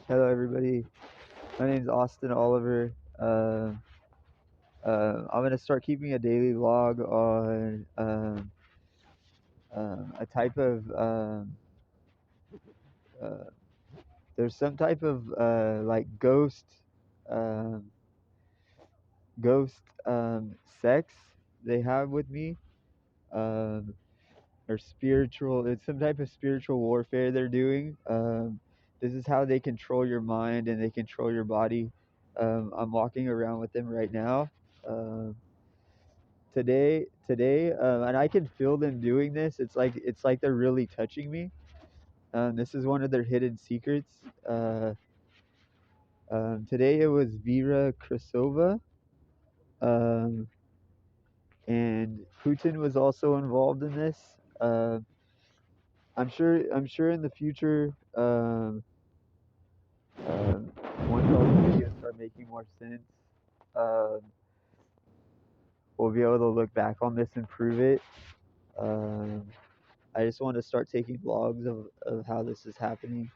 Hello, everybody. My name's Austin Oliver. I'm gonna start keeping a daily log on a type of uh, there's some type of like um, ghost sex they have with me, um, or spiritual. It's some type of spiritual warfare they're doing. This is how they control your mind and they control your body. I'm walking around with them right now. Um, today and I can feel them doing this. It's like they're really touching me. This is one of their hidden secrets. Today it was Vera um, and Putin was also involved in this. I'm sure in the future, um, once all these videos start making more sense, um, we'll be able to look back on this and prove it. um, I just want to start taking vlogs of how this is happening.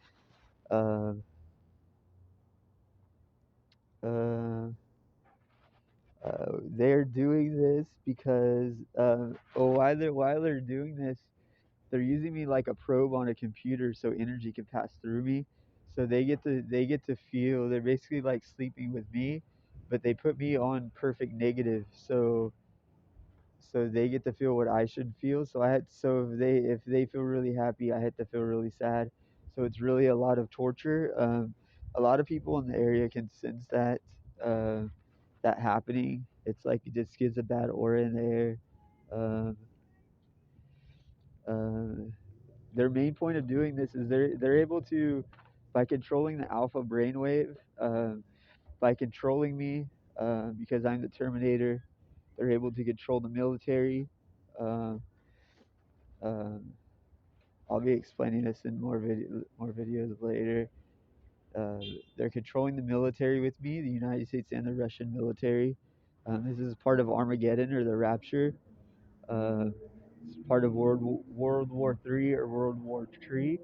Um, uh, they're doing this because while they're doing this, they're using me like a probe on a computer, so energy can pass through me. So they get to feel. They're basically like sleeping with me, but they put me on perfect negative. So they get to feel what I should feel. So if they feel really happy, I had to feel really sad. So it's really a lot of torture. A lot of people in the area can sense uh, that happening. It's like it just gives a bad aura in the air. Um, uh, their main point of doing this is they're able to, by controlling the alpha brainwave, by controlling me, because I'm the Terminator. They're able to control the military. Uh, um, I'll be explaining this in more videos later. Uh, they're controlling the military with me, the United States and the Russian military. This is part of Armageddon or the Rapture. Uh, it's part of World War III or World War III,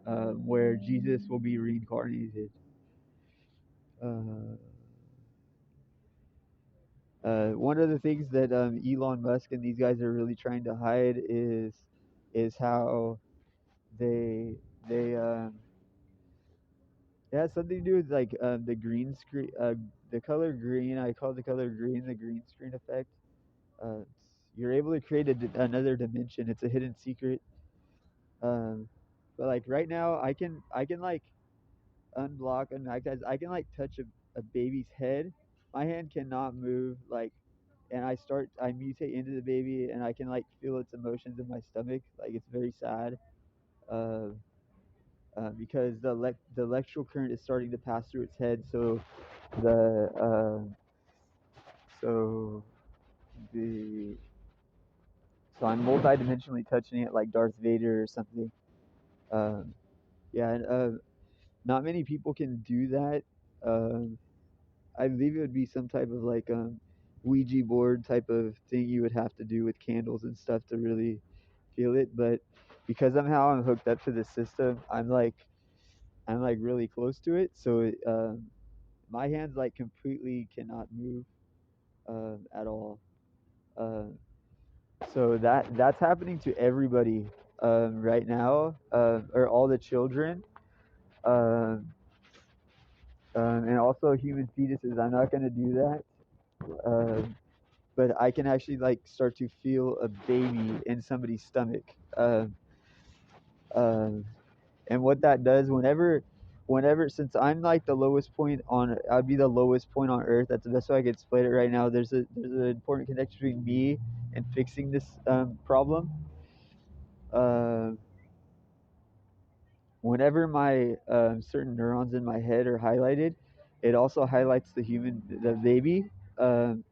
uh, where Jesus will be reincarnated. Uh, One of the things that Elon Musk and these guys are really trying to hide is how they they it has something to do with like the green screen, the color green. I call the color green the green screen effect. Uh, you're able to create another dimension. It's a hidden secret. Um, but like right now, I can like unblock and I can like touch a baby's head. My hand cannot move like, and I mutate into the baby and I can like feel its emotions in my stomach. Like it's very sad. Uh, because the electrical current is starting to pass through its head, the uh, so the so I'm multidimensionally touching it like Darth Vader or something. Um, yeah, and not many people can do that. Um, I believe it would be some type of like Ouija board type of thing you would have to do with candles and stuff to really feel it. But because I'm hooked up to the system, I'm like really close to it. My hands like completely cannot move at all. Uh, that's happening to everybody right now, or all the children, um, and also human fetuses. I'm not gonna do that, but I can actually like start to feel a baby in somebody's stomach, um, and what that does whenever since I'm like the lowest point on I'd be the lowest point on earth. That's the best way I could explain it right now. There's an important connection between me and fixing this problem. uh, Whenever my certain neurons in my head are highlighted, it also highlights the baby. um,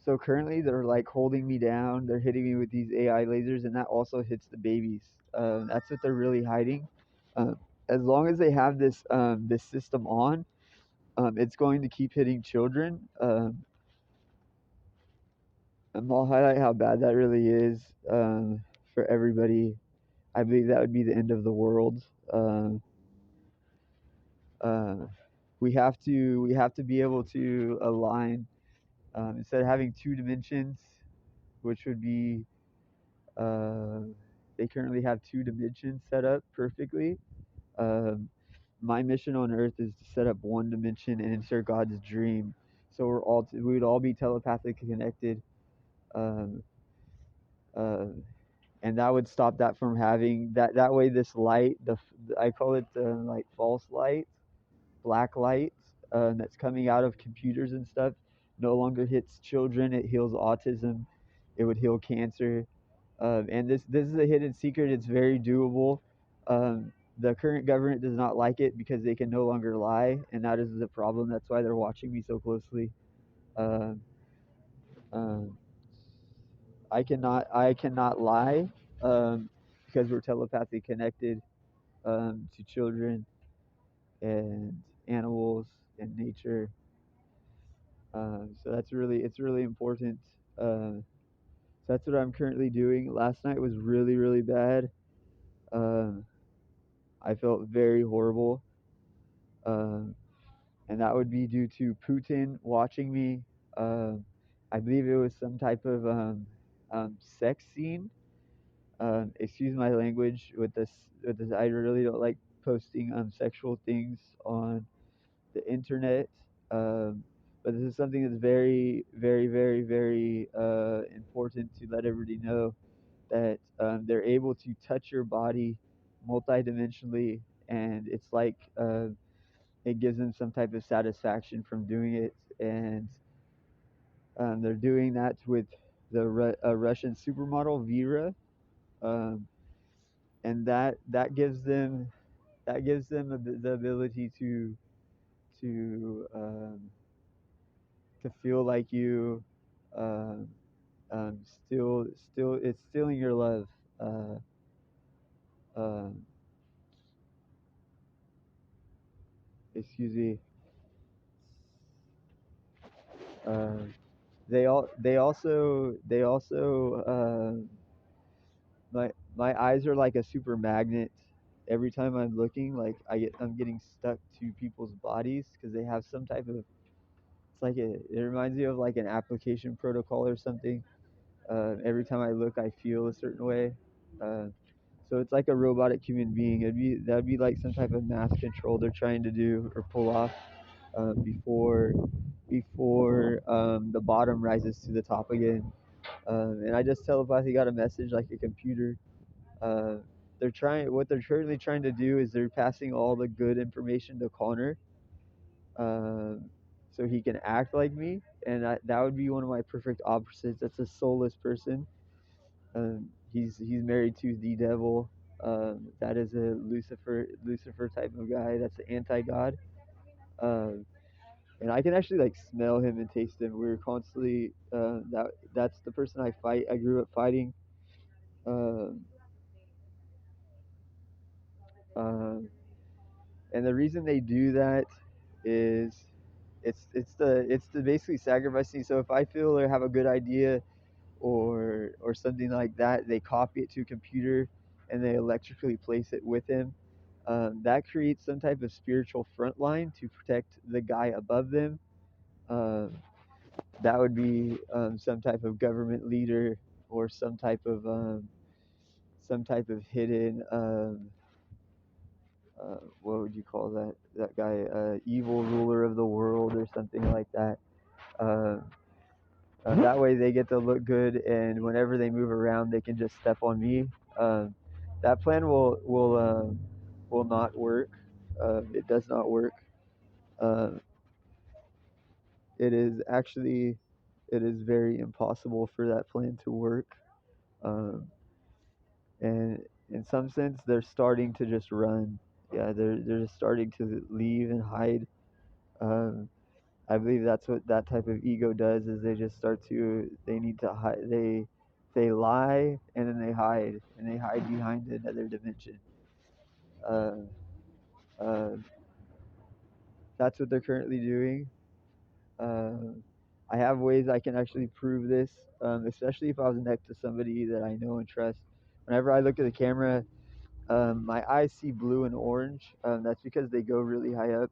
so currently they're like holding me down, they're hitting me with these AI lasers, and that also hits the babies. That's what they're really hiding. um, as long as they have this system on, it's going to keep hitting children. And I'll highlight how bad that really is, for everybody. I believe that would be the end of the world. we have to be able to align, instead of having two dimensions, which would be, uh, they currently have two dimensions set up perfectly. Um, my mission on Earth is to set up one dimension and insert God's dream, so we would all be telepathically connected, um, uh, and that would stop that from having that. That way, this light, I call it like false light, black light, that's coming out of computers and stuff, no longer hits children. It heals autism. It would heal cancer. And this is a hidden secret. It's very doable. The current government does not like it because they can no longer lie, and that is the problem. That's why they're watching me so closely. Um, um, I cannot lie, because we're telepathically connected, to children and animals and nature. So it's really important. So that's what I'm currently doing. Last night was really really bad. Um, I felt very horrible, um, and that would be due to Putin watching me. Um, I believe it was some type of sex scene. Excuse my language with this. With this, I really don't like posting sexual things on the internet. Um, but this is something that's very, very, very, very important to let everybody know that they're able to touch your body multidimensionally, and it's like it gives them some type of satisfaction from doing it, and they're doing that with a Russian supermodel Vera, um, and that gives them the ability to to feel like you, um, still it's stealing your love. Uh, um, Excuse me. Uh, they also my eyes are like a super magnet. Every time I'm looking, like I'm getting stuck to people's bodies because they have some type of, it reminds me of like an application protocol or something. Every time I look, I feel a certain way. Uh, so it's like a robotic human being. That'd be like some type of mass control they're trying to do or pull off, before the bottom rises to the top again. And I just telepathically got a message like a computer. Uh, what they're currently trying to do is they're passing all the good information to Connor, um, so he can act like me, and that would be one of my perfect opposites. That's a soulless person. He's married to the devil. That is a Lucifer type of guy. That's the anti-god. Um, and I can actually like smell him and taste him. We're constantly that's the person I fight. I grew up fighting. Um, um, and the reason they do that is it's the basically sacrificing. So if I feel or have a good idea or something like that, they copy it to a computer and they electrically place it with him. That creates some type of spiritual front line to protect the guy above them. Um, that would be some type of government leader or some type of hidden what would you call that guy, evil ruler of the world or something like that. Uh, that way they get to look good, and whenever they move around, they can just step on me. Um, that plan will not work. It does not work. Uh, it is actually it is very impossible for that plan to work. Um, and in some sense, they're starting to just run. Yeah, they're just starting to leave and hide. Um, I believe that's what that type of ego does. Is they need to hide. They lie and then they hide behind another dimension. Uh, uh, that's what they're currently doing. Uh, I have ways I can actually prove this, especially if I was next to somebody that I know and trust. Whenever I look at the camera, my eyes see blue and orange. That's because they go really high up.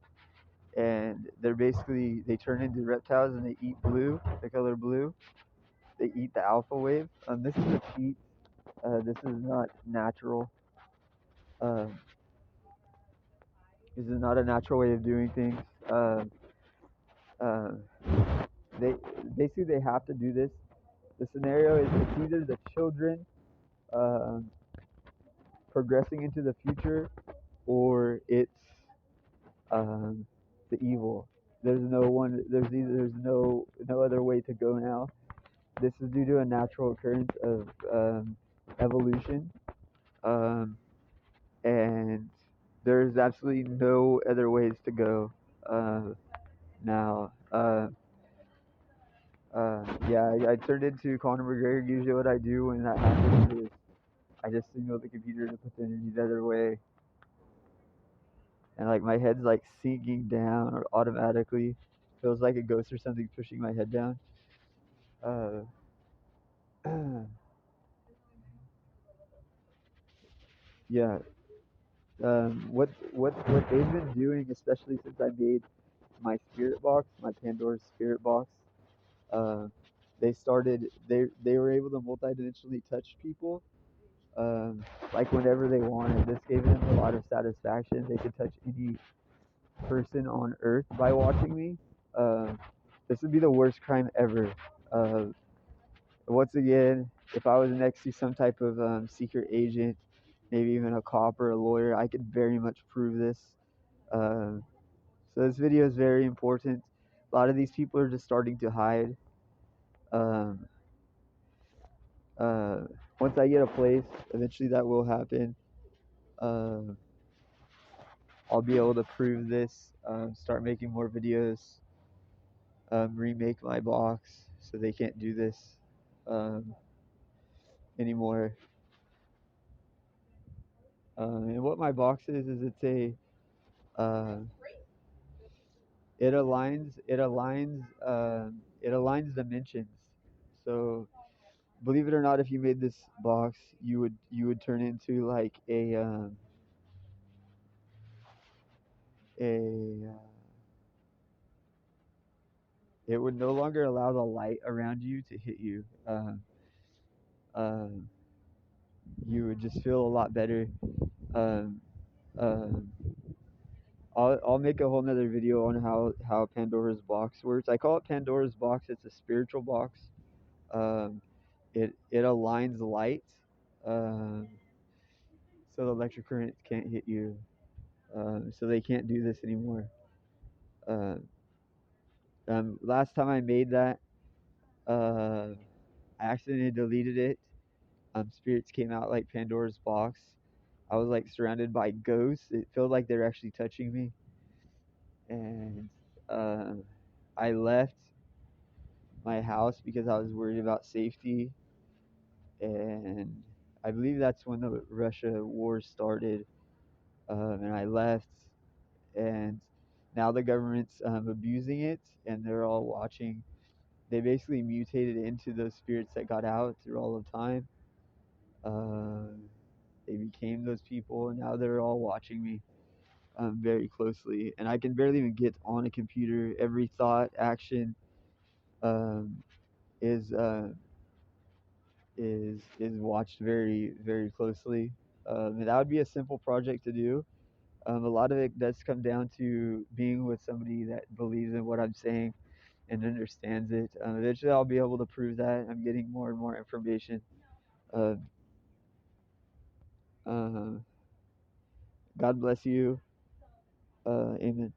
and they turn into reptiles and they eat blue, the color blue. They eat the alpha wave. This is a cheat. This is not natural. Uh, this is not a natural way of doing things. Uh, they basically they have to do this. The scenario is it's either the children um, progressing into the future, or it's um, the evil. There's no one. There's no other way to go now. This is due to a natural occurrence of evolution, um, and there's absolutely no other ways to go now. Yeah, I turned into Conor McGregor. Usually, what I do when that happens is I just signal the computer to put the energy the other way, and like my head's like sinking down or automatically. Feels like a ghost or something pushing my head down. Uh, yeah. What they've been doing, especially since I made my spirit box, my Pandora's spirit box, uh, they were able to multidimensionally touch people, um, like whenever they wanted. This gave them a lot of satisfaction. They could touch any person on Earth by watching me. This would be the worst crime ever. Uh, Once again, if I was next to some type of secret agent, maybe even a cop or a lawyer, I could very much prove this. Uh, so this video is very important. A lot of these people are just starting to hide. Um, uh, Once I get a place, eventually that will happen. Uh, I'll be able to prove this. Start making more videos. Remake my box so they can't do this um, anymore. And what my box is it's a uh, it aligns dimensions. So believe it or not, if you made this box, you would turn into like a it would no longer allow the light around you to hit you. Um, you would just feel a lot better. Um, um, I'll make a whole nother video on how Pandora's box works. I call it Pandora's box. It's a spiritual box. Um, it aligns light, um, so the electric current can't hit you. So they can't do this anymore. Uh, Last time I made that, uh, I accidentally deleted it. Spirits came out like Pandora's box. I was like surrounded by ghosts. It felt like they're actually touching me, and uh, I left my house because I was worried about safety. And I believe that's when the Russia war started. And I left, and now the government's abusing it, and they're all watching. They basically mutated into those spirits that got out through all of time. Uh, they became those people, and now they're all watching me very closely. And I can barely even get on a computer. Every thought, action um, is is watched very very closely. And that would be a simple project to do. A lot of it does come down to being with somebody that believes in what I'm saying and understands it. Eventually, I'll be able to prove that. I'm getting more and more information. Uh, uh, God bless you. Amen.